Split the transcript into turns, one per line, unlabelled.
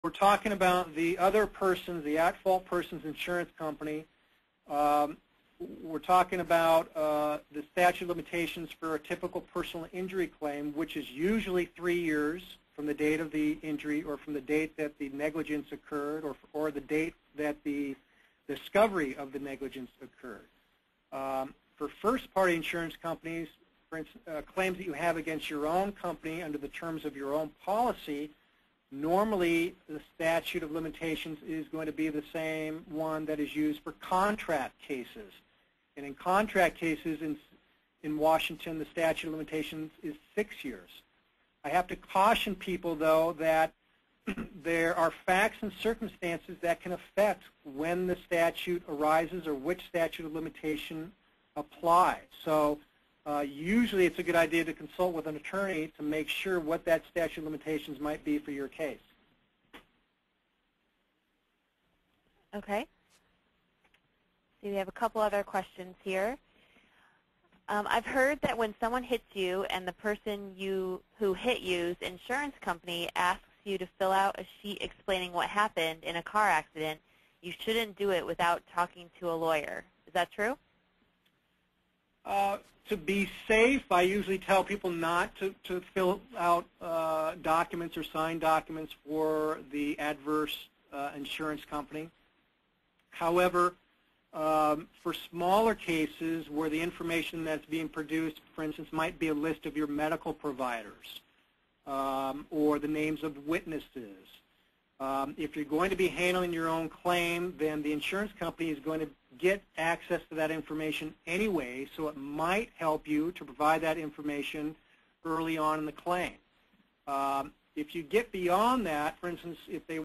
we're talking about the other person's, the at-fault person's insurance company. We're talking about the statute of limitations for a typical personal injury claim, which is usually 3 years from the date of the injury or from the date that the negligence occurred or the date that the discovery of the negligence occurred. For first-party insurance companies, for instance, claims that you have against your own company under the terms of your own policy, normally the statute of limitations is going to be the same one that is used for contract cases. And in contract cases in Washington, the statute of limitations is 6 years. I have to caution people, though, that there are facts and circumstances that can affect when the statute arises or which statute of limitation applies. So usually it's a good idea to consult with an attorney to make sure what that statute of limitations might be for your case.
Okay. So we have a couple other questions here. I've heard that when someone hits you and the person who hit you's insurance company asks you to fill out a sheet explaining what happened in a car accident, you shouldn't do it without talking to a lawyer. Is that true?
To be safe, I usually tell people not to fill out documents or sign documents for the adverse insurance company. However, for smaller cases where the information that's being produced, for instance, might be a list of your medical providers or the names of witnesses. If you're going to be handling your own claim, then the insurance company is going to get access to that information anyway, so it might help you to provide that information early on in the claim. If you get beyond that, for instance, if they